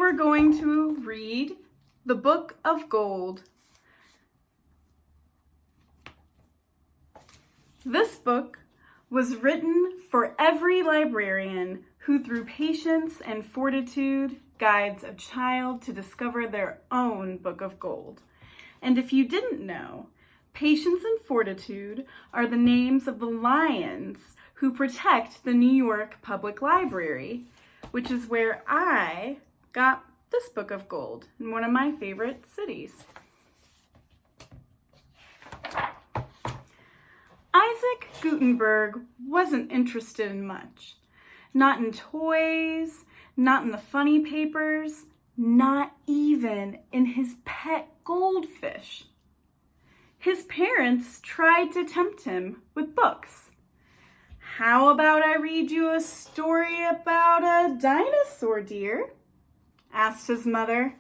we're going to read the Book of Gold. This book was written for every librarian who, through patience and fortitude, guides a child to discover their own Book of Gold. And if you didn't know, patience and fortitude are the names of the lions who protect the New York Public Library, which is where I got this Book of Gold in one of my favorite cities. Isaac Gutenberg wasn't interested in much. Not in toys, not in the funny papers, not even in his pet goldfish. His parents tried to tempt him with books. How about I read you a story about a dinosaur, dear? Asked his mother.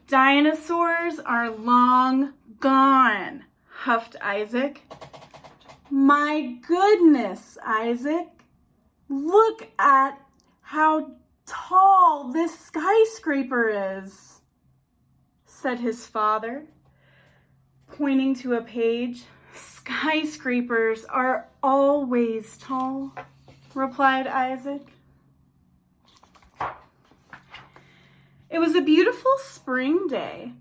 Dinosaurs are long gone, huffed Isaac. My goodness, Isaac, look at how tall this skyscraper is, said his father, pointing to a page. Skyscrapers are always tall, replied Isaac. It was a beautiful spring day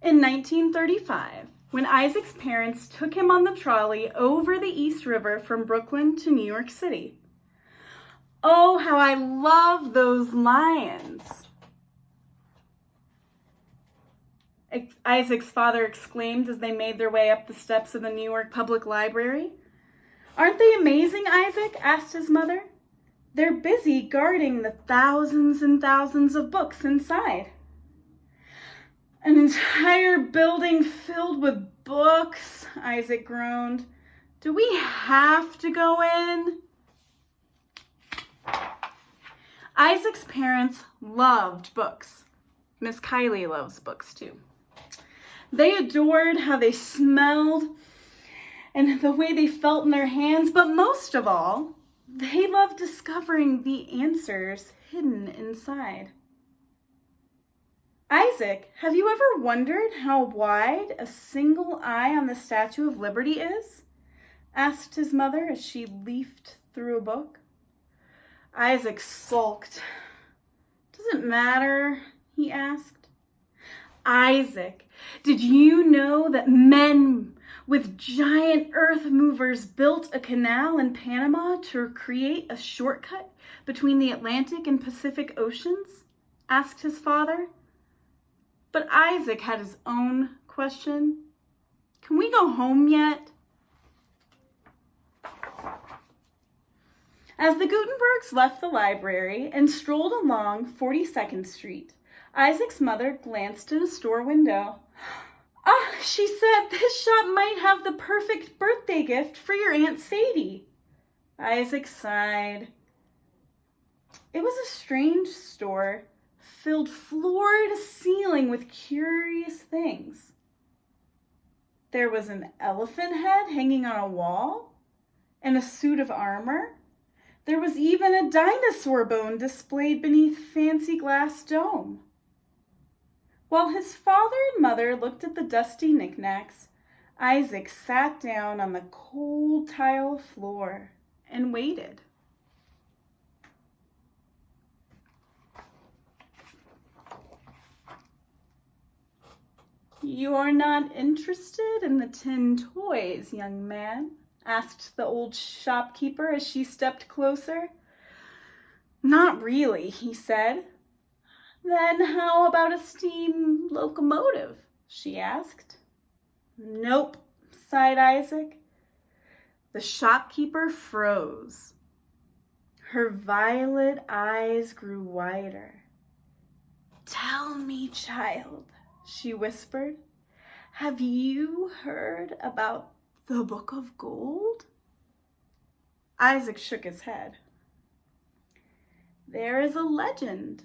in 1935 when Isaac's parents took him on the trolley over the East River from Brooklyn to New York City. Oh, how I love those lions, Isaac's father exclaimed as they made their way up the steps of the New York Public Library. Aren't they amazing, Isaac? Asked his mother. They're busy guarding the thousands and thousands of books inside. An entire building filled with books, Isaac groaned. Do we have to go in? Isaac's parents loved books. Miss Kylee loves books too. They adored how they smelled and the way they felt in their hands, but most of all, they loved discovering the answers hidden inside. Isaac, have you ever wondered how wide a single eye on the Statue of Liberty is? Asked his mother as she leafed through a book. Isaac sulked. Does it matter? He asked. Isaac, did you know that men with giant earth movers built a canal in Panama to create a shortcut between the Atlantic and Pacific Oceans? Asked his father. But Isaac had his own question. Can we go home yet? As the Gutenbergs left the library and strolled along 42nd Street, Isaac's mother glanced in a store window. Ah, she said, this shop might have the perfect birthday gift for your Aunt Sadie. Isaac sighed. It was a strange store, filled floor to ceiling with curious things. There was an elephant head hanging on a wall and a suit of armor. There was even a dinosaur bone displayed beneath fancy glass dome. While his father and mother looked at the dusty knickknacks, Isaac sat down on the cold tile floor and waited. You're not interested in the tin toys, young man? Asked the old shopkeeper as she stepped closer. Not really, he said. Then how about a steam locomotive? She asked. Nope, sighed Isaac. The shopkeeper froze. Her violet eyes grew wider. Tell me, child, she whispered, have you heard about the Book of Gold? Isaac shook his head. There is a legend,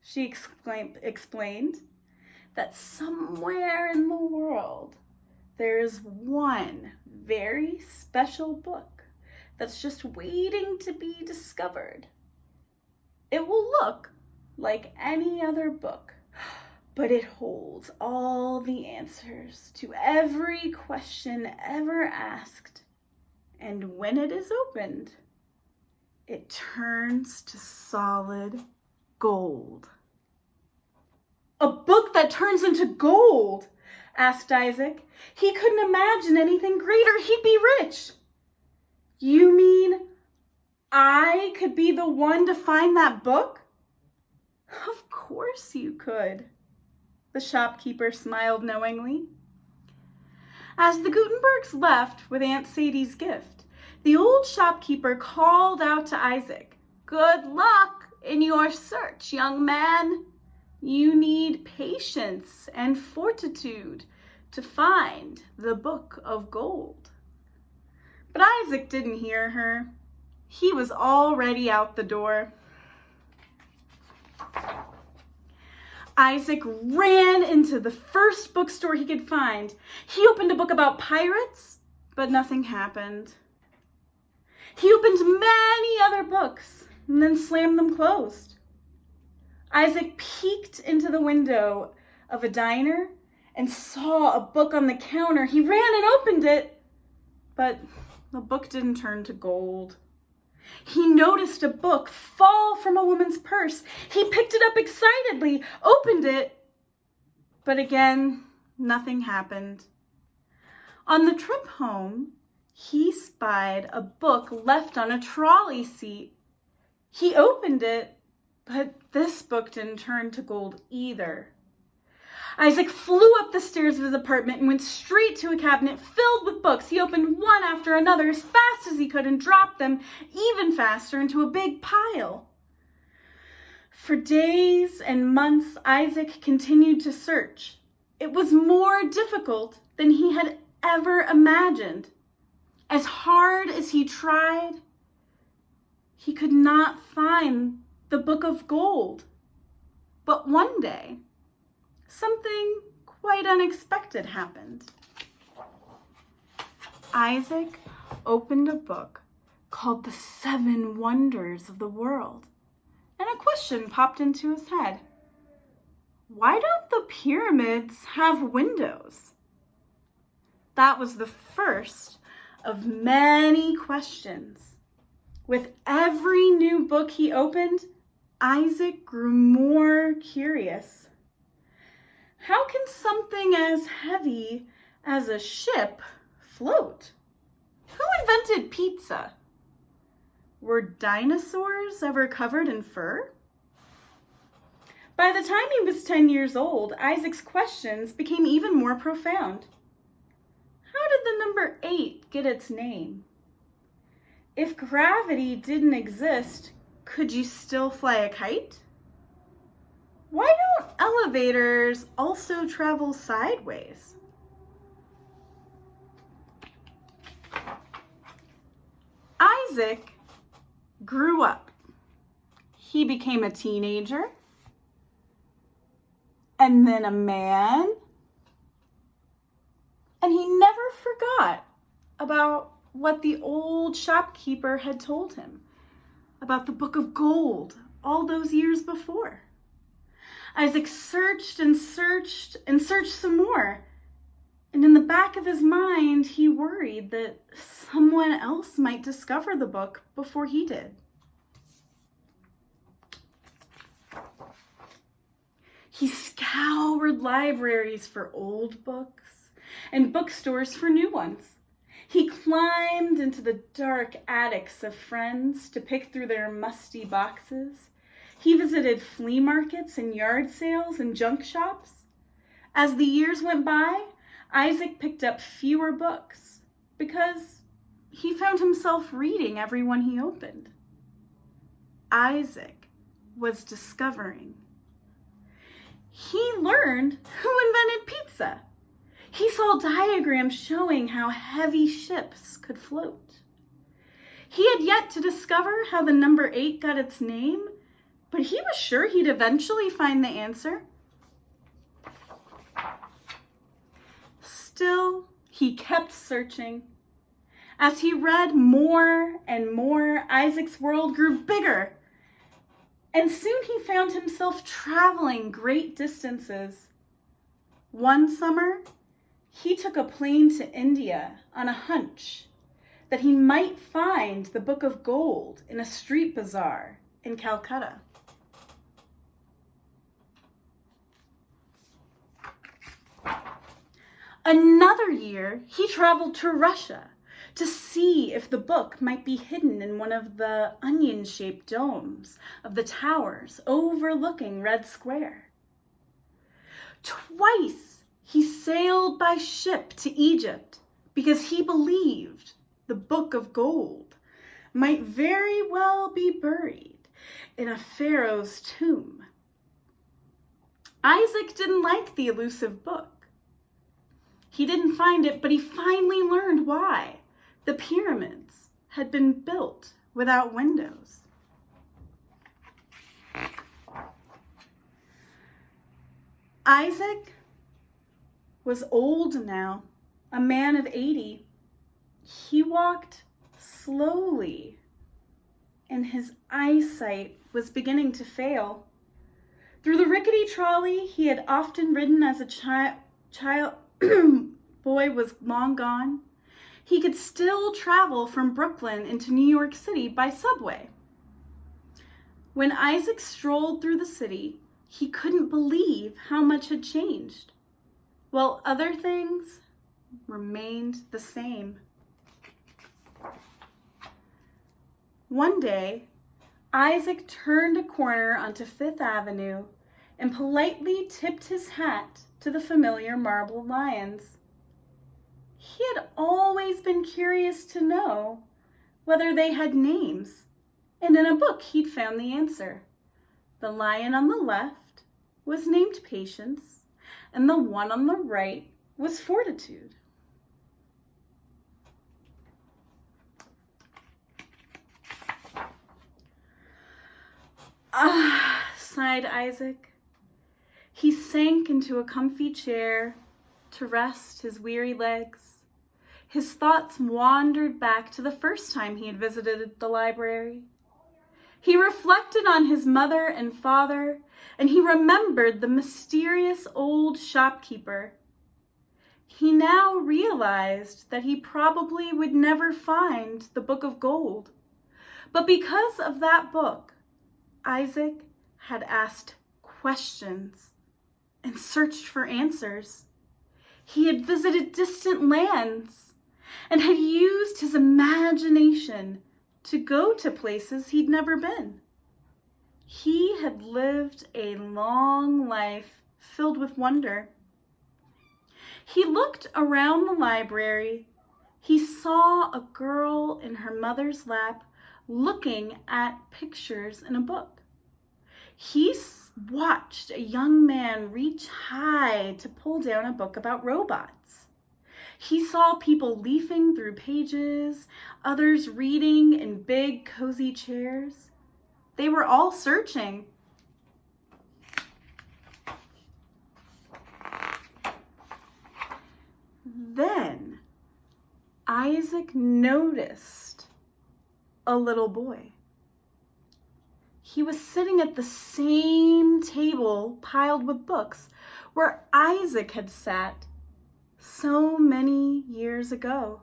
she explained, that somewhere in the world there is one very special book that's just waiting to be discovered. It will look like any other book, but it holds all the answers to every question ever asked. And when it is opened, it turns to solid gold. A book that turns into gold, asked Isaac. He couldn't imagine anything greater. He'd be rich. You mean I could be the one to find that book? Of course you could. The shopkeeper smiled knowingly. As the Gutenbergs left with Aunt Sadie's gift, the old shopkeeper called out to Isaac, "Good luck in your search, young man. You need patience and fortitude to find the book of gold." But Isaac didn't hear her. He was already out the door. Isaac ran into the first bookstore he could find. He opened a book about pirates, but nothing happened. He opened many other books and then slammed them closed. Isaac peeked into the window of a diner and saw a book on the counter. He ran and opened it, but the book didn't turn to gold. He noticed a book fall from a woman's purse. He picked it up excitedly, opened it, but again, nothing happened. On the trip home, he spied a book left on a trolley seat. He opened it, but this book didn't turn to gold either. Isaac flew up the stairs of his apartment and went straight to a cabinet filled with books. He opened one after another as fast as he could and dropped them even faster into a big pile. For days and months, Isaac continued to search. It was more difficult than he had ever imagined. As hard as he tried, he could not find the book of gold. But one day, something quite unexpected happened. Isaac opened a book called The 7 Wonders of the World, and a question popped into his head. Why don't the pyramids have windows? That was the first of many questions. With every new book he opened, Isaac grew more curious. How can something as heavy as a ship float? Who invented pizza? Were dinosaurs ever covered in fur? By the time he was 10 years old, Isaac's questions became even more profound. How did the number 8 get its name? If gravity didn't exist, could you still fly a kite? Why don't elevators also travel sideways? Isaac grew up. He became a teenager, and then a man, and he never forgot about what the old shopkeeper had told him about the book of gold all those years before. Isaac searched and searched and searched some more. And in the back of his mind, he worried that someone else might discover the book before he did. He scoured libraries for old books and bookstores for new ones. He climbed into the dark attics of friends to pick through their musty boxes. He visited flea markets and yard sales and junk shops. As the years went by, Isaac picked up fewer books because he found himself reading every one he opened. Isaac was discovering. He learned who invented pizza. He saw diagrams showing how heavy ships could float. He had yet to discover how the number 8 got its name, but he was sure he'd eventually find the answer. Still, he kept searching. As he read more and more, Isaac's world grew bigger, and soon he found himself traveling great distances. One summer, he took a plane to India on a hunch that he might find the Book of Gold in a street bazaar in Calcutta. Another year, he traveled to Russia to see if the book might be hidden in one of the onion-shaped domes of the towers overlooking Red Square. Twice he sailed by ship to Egypt because he believed the Book of Gold might very well be buried in a pharaoh's tomb. Isaac didn't like the elusive book. He didn't find it, but he finally learned why the pyramids had been built without windows. Isaac was old now, a man of 80. He walked slowly, and his eyesight was beginning to fail. Through the rickety trolley he had often ridden as a child boy was long gone. He could still travel from Brooklyn into New York City by subway. When Isaac strolled through the city, he couldn't believe how much had changed, while other things remained the same. One day, Isaac turned a corner onto Fifth Avenue and politely tipped his hat to the familiar marble lions. He had always been curious to know whether they had names, and in a book he'd found the answer. The lion on the left was named Patience, and the one on the right was Fortitude. Ah, sighed Isaac. He sank into a comfy chair to rest his weary legs. His thoughts wandered back to the first time he had visited the library. He reflected on his mother and father, and he remembered the mysterious old shopkeeper. He now realized that he probably would never find the Book of Gold. But because of that book, Isaac had asked questions and searched for answers. He had visited distant lands and had used his imagination to go to places he'd never been. He had lived a long life filled with wonder. He looked around the library. He saw a girl in her mother's lap looking at pictures in a book. He watched a young man reach high to pull down a book about robots. He saw people leafing through pages, others reading in big, cozy chairs. They were all searching. Then Isaac noticed a little boy. He was sitting at the same table piled with books where Isaac had sat so many years ago.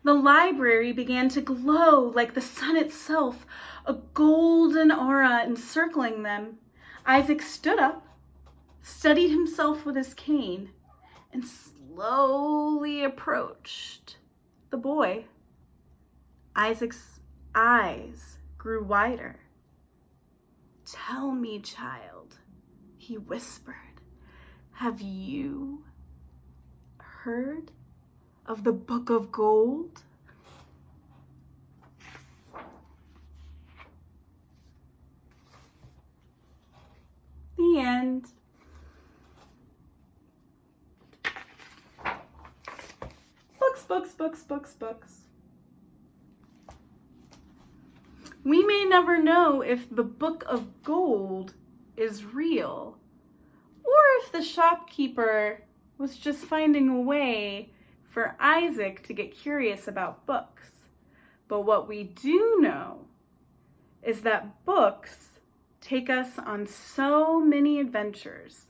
The library began to glow like the sun itself, a golden aura encircling them. Isaac stood up, steadied himself with his cane, and slowly approached the boy. Isaac's eyes grew wider. "Tell me, child," he whispered, "have you heard of the Book of Gold?" The end. Books, books, books, books, books. We may never know if the Book of Gold is real, or if the shopkeeper was just finding a way for Isaac to get curious about books. But what we do know is that books take us on so many adventures.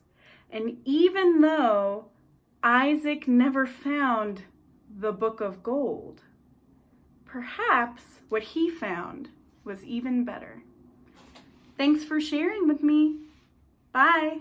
And even though Isaac never found the book of gold, perhaps what he found was even better. Thanks for sharing with me. Bye.